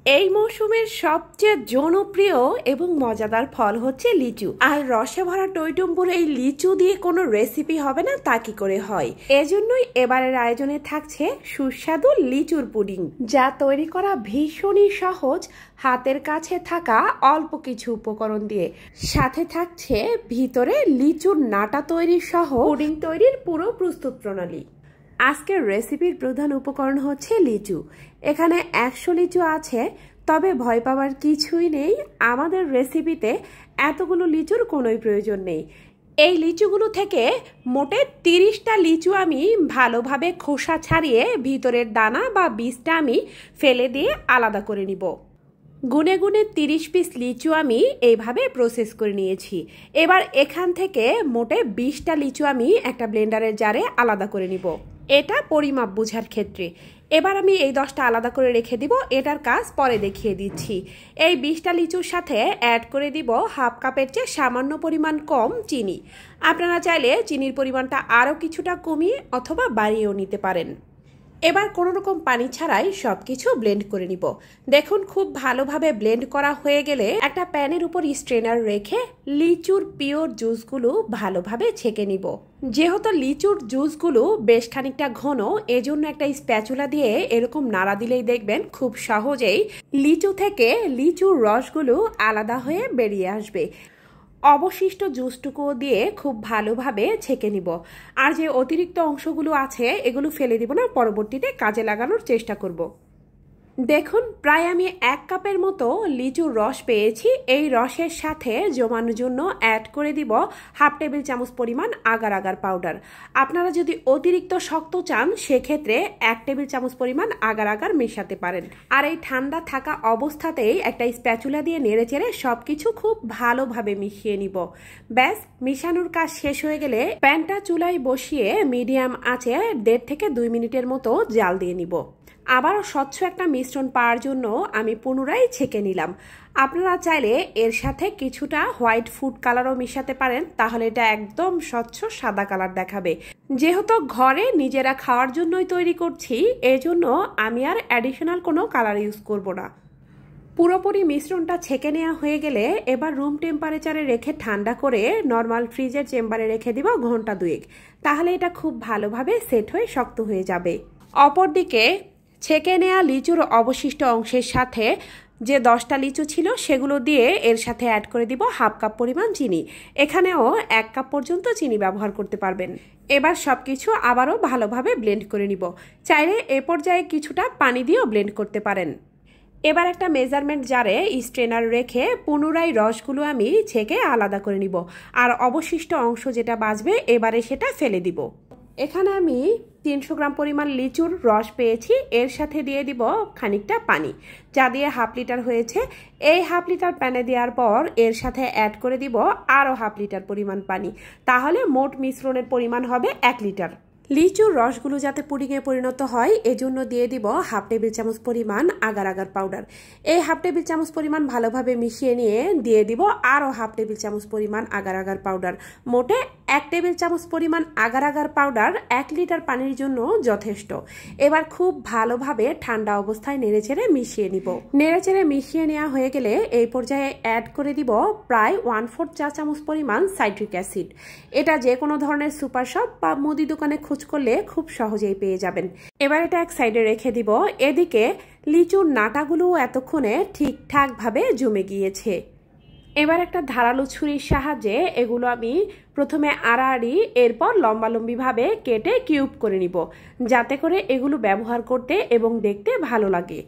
এই মৌসুমের সবচেয়ে জনপ্রিয় এবং মজাদার ফল হচ্ছে লিচু। আর রসে ভরা টইটুম্বুর এই লিচু দিয়ে কোনো রেসিপি হবে না তা কি করে হয়। এজন্যই এবারের আয়োজনে থাকছে সুস্বাদু লিচুর পুডিং, যা তৈরি করা ভীষণই সহজ হাতের কাছে থাকা অল্প কিছু উপকরণ দিয়ে। সাথে থাকছে ভিতরে লিচুর নাটা তৈরি সহ পুডিং তৈরির পুরো প্রস্তুত প্রণালী। আজকের রেসিপির প্রধান উপকরণ হচ্ছে লিচু। এখানে 100 লিচু আছে, তবে ভয় পাওয়ার কিছুই নেই। আমাদের রেসিপিতে এতগুলো লিচুর কোনোই প্রয়োজন নেই। এই লিচুগুলো থেকে মোটে 30টা লিচু আমি ভালোভাবে খোসা ছাড়িয়ে ভিতরের দানা বা বীজটা আমি ফেলে দিয়ে আলাদা করে নিব। গুনে গুনে 30 পিস লিচু আমি এইভাবে প্রসেস করে নিয়েছি। এবার এখান থেকে মোটে 20টা লিচু আমি একটা ব্লেন্ডারের জারে আলাদা করে নিব। এটা পরিমাপ বোঝার ক্ষেত্রে। এবার আমি এই 10টা আলাদা করে রেখে দিব, এটার কাজ পরে দেখিয়ে দিচ্ছি। এই 20টা লিচুর সাথে অ্যাড করে দিব হাফ কাপের চেয়ে সামান্য পরিমাণ কম চিনি। আপনারা চাইলে চিনির পরিমাণটা আরও কিছুটা কমিয়ে অথবা বাড়িয়েও নিতে পারেন। এবার কোনো রকম পানি ছাড়াই সব কিছু ব্লেন্ড করে নিব। দেখুন, খুব ভালোভাবে ব্লেন্ড করা হয়ে গেলে একটা প্যানের উপর স্ট্রেনার রেখে লিচুর পিওর জুসগুলো ভালোভাবে ছেঁকে নিব। যেহেতু লিচুর জুসগুলো বেশ খানিকটা ঘন, এজন্য একটা স্প্যাচুলা দিয়ে এরকম নাড়া দিলেই দেখবেন খুব সহজেই লিচু থেকে লিচুর রসগুলো আলাদা হয়ে বেরিয়ে আসবে। অবশিষ্ট জুসটুকু দিয়ে খুব ভালোভাবে ছেঁকে নিব। আর যে অতিরিক্ত অংশগুলো আছে এগুলো ফেলে দিব না, পরবর্তীতে কাজে লাগানোর চেষ্টা করব। দেখুন, প্রায় আমি 1 কাপের মতো লিচুর রস পেয়েছি। এই রসের সাথে জমানোর জন্য অ্যাড করে দিব হাফ টেবিল চামচ পরিমাণ আগার আগার পাউডার। আপনারা যদি অতিরিক্ত শক্ত চান সেক্ষেত্রে 1 টেবিল চামচ পরিমাণ আগার আগার মেশাতে পারেন। আর এই ঠান্ডা থাকা অবস্থাতেই একটা স্প্যাচুলা দিয়ে নেড়েচেড়ে সবকিছু খুব ভালোভাবে মিশিয়ে নিব। ব্যাস, মিশানোর কাজ শেষ হয়ে গেলে প্যানটা চুলায় বসিয়ে মিডিয়াম আঁচে 1.5 থেকে 2 মিনিটের মতো জাল দিয়ে নিব। আবারও স্বচ্ছ একটা মিশ্রণ পাওয়ার জন্য আমি পুনরায় ছেঁকে নিলাম। আপনারা চাইলে এর সাথে কিছুটা হোয়াইট ফুড কালারও মিশাতে পারেন, তাহলে এটা একদম স্বচ্ছ সাদা কালার দেখাবে। যেহেতু ঘরে নিজেরা খাওয়ার জন্যই তৈরি করছি, এজন্য আমি আর অ্যাডিশনাল কোনো কালার ইউজ করব না। পুরোপুরি মিশ্রণটা ছেঁকে নেওয়া হয়ে গেলে এবার রুম টেম্পারেচারে রেখে ঠান্ডা করে নর্মাল ফ্রিজের চেম্বারে রেখে দিব ঘন্টা 2। তাহলে এটা খুব ভালোভাবে সেট হয়ে শক্ত হয়ে যাবে। অপরদিকে ছেঁকে নেওয়া লিচুর অবশিষ্ট অংশের সাথে যে 10টা লিচু ছিল সেগুলো দিয়ে এর সাথে অ্যাড করে দিব হাফ কাপ পরিমাণ চিনি। এখানেও 1 কাপ পর্যন্ত চিনি ব্যবহার করতে পারবেন। এবার সবকিছু আবারও ভালোভাবে ব্লেন্ড করে নিব। চাইলে এ পর্যায়ে কিছুটা পানি দিয়েও ব্লেন্ড করতে পারেন। এবার একটা মেজারমেন্ট জারে স্ট্রেনার রেখে পুনরায় রসগুলো আমি ছেঁকে আলাদা করে নিব। আর অবশিষ্ট অংশ যেটা বাঁচবে এবারে সেটা ফেলে দিব। এখানে আমি 300 গ্রাম পরিমাণ লিচুর রস পেয়েছি, এর সাথে দিয়ে দিব খানিকটা পানি, যা দিয়ে হাফ লিটার হয়েছে। এই হাফ লিটার প্যানে দেওয়ার পর এর সাথে অ্যাড করে দিব আরও হাফ লিটার পরিমাণ পানি, তাহলে মোট মিশ্রণের পরিমাণ হবে 1 লিটার। লিচুর রসগুলো যাতে পুডিংয়ে পরিণত হয় এজন্য দিয়ে দিব হাফ টেবিল চামচ পরিমাণ আগার আগার পাউডার। এই হাফ টেবিল চামচ পরিমাণ ভালোভাবে মিশিয়ে নিয়ে দিয়ে দিব আরও হাফ টেবিল চামচ পরিমাণ আগার আগার পাউডার। মোটে 1 টেবিল চামচ পরিমাণ আগার আগার পাউডার 1 লিটার পানির জন্য যথেষ্ট। এবার খুব ভালোভাবে ঠান্ডা অবস্থায় নেড়েচেড়ে মিশিয়ে নিব। নেড়েচেড়ে মিশিয়ে নেওয়া হয়ে গেলে এই পর্যায়ে অ্যাড করে দিব প্রায় 1/4 চা চামচ পরিমাণ সাইট্রিক অ্যাসিড। এটা যে কোনো ধরনের সুপার শপ বা মুদি দোকানে খোঁজ করলে খুব সহজেই পেয়ে যাবেন। এবার এটা এক সাইডে রেখে দিব। এদিকে লিচুর নাটাগুলো এতক্ষণে ঠিকঠাক ভাবে জমে গিয়েছে। এবার একটা ধারালো ছুরির সাহায্যে এগুলো আমি প্রথমে আড়াআড়ি এরপর লম্বালম্বিভাবে কেটে কিউব করে নিব, যাতে করে এগুলো ব্যবহার করতে এবং দেখতে ভালো লাগে।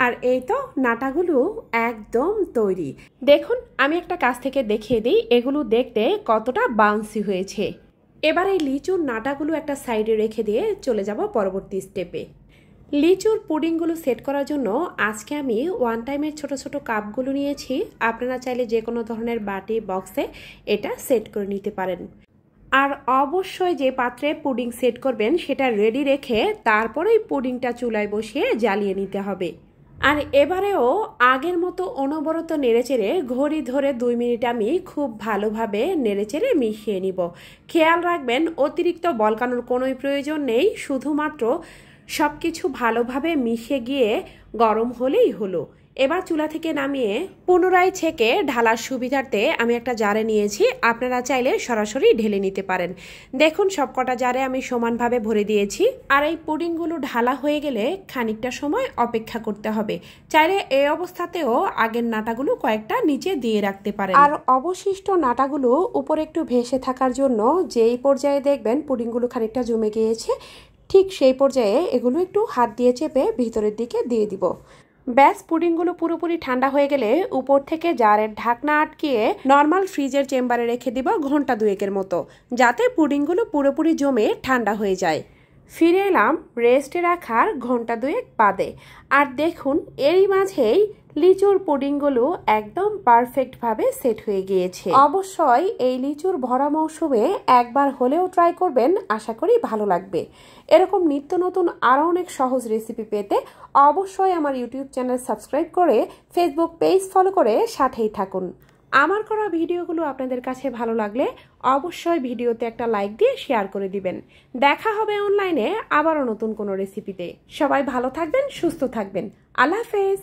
আর এই তো নাটাগুলো একদম তৈরি। দেখুন, আমি একটা কাছ থেকে দেখিয়ে দিই এগুলো দেখতে কতটা বাউন্সি হয়েছে। এবার এই লিচুর নাটাগুলো একটা সাইডে রেখে দিয়ে চলে যাব পরবর্তী স্টেপে। লিচুর পুডিংগুলো সেট করার জন্য আজকে আমি 1 টাইমের ছোট ছোট কাপগুলো নিয়েছি। আপনারা চাইলে যে কোনো ধরনের বাটি বক্সে এটা সেট করে নিতে পারেন। আর অবশ্যই যে পাত্রে পুডিং সেট করবেন সেটা রেডি রেখে তারপরেই পুডিংটা চুলায় বসিয়ে জ্বালিয়ে নিতে হবে। আর এবারেও আগের মতো অনবরত নেড়েচেড়ে ঘড়ি ধরে 2 মিনিট আমি খুব ভালোভাবে নেড়েচেড়ে মিশিয়ে নিব। খেয়াল রাখবেন অতিরিক্ত বলকানোর কোনোই প্রয়োজন নেই, শুধুমাত্র সব কিছু ভালোভাবে মিশে গিয়ে গরম হলেই হলো। এবার চুলা থেকে নামিয়ে পুনরায় ছেঁকে ঢালার সুবিধার্থে আমি একটা জারে নিয়েছি। আপনারা চাইলে সরাসরি ঢেলে নিতে পারেন। দেখুন সবকটা জারে আমি সমানভাবে ভরে দিয়েছি। আর এই পুডিংগুলো ঢালা হয়ে গেলে খানিকটা সময় অপেক্ষা করতে হবে। চাইলে এই অবস্থাতেও আগের নাটাগুলো কয়েকটা নিচে দিয়ে রাখতে পারেন। আর অবশিষ্ট নাটাগুলো উপরে একটু ভেসে থাকার জন্য যেই পর্যায়ে দেখবেন পুডিংগুলো খানিকটা জমে গিয়েছে, ঠিক সেই পর্যায়ে এগুলো একটু হাত দিয়ে চেপে ভিতরের দিকে দিয়ে দিব। ব্যাস পুডিংগুলো পুরোপুরি ঠান্ডা হয়ে গেলে উপর থেকে জারের ঢাকনা আটকিয়ে নর্মাল ফ্রিজের চেম্বারে রেখে দিব ঘন্টা 2-এর মতো, যাতে পুডিংগুলো পুরোপুরি জমে ঠান্ডা হয়ে যায়। ফিরে এলাম রেস্টে রাখার ঘন্টা 2 বাদে। আর দেখুন এরই মাঝেই লিচুর পুডিংগুলো একদম পারফেক্টভাবে সেট হয়ে গিয়েছে। অবশ্যই এই লিচুর ভরা মৌসুমে একবার হলেও ট্রাই করবেন, আশা করি ভালো লাগবে। এরকম নিত্য নতুন আরও অনেক সহজ রেসিপি পেতে অবশ্যই আমার ইউটিউব চ্যানেল সাবস্ক্রাইব করে ফেসবুক পেজ ফলো করে সাথেই থাকুন। আমার করা ভিডিওগুলো আপনাদের কাছে ভালো লাগলে অবশ্যই ভিডিওতে একটা লাইক দিয়ে শেয়ার করে দিবেন। দেখা হবে অনলাইনে আবারও নতুন কোনো রেসিপিতে। সবাই ভালো থাকবেন, সুস্থ থাকবেন। আল্লাহ হাফেজ।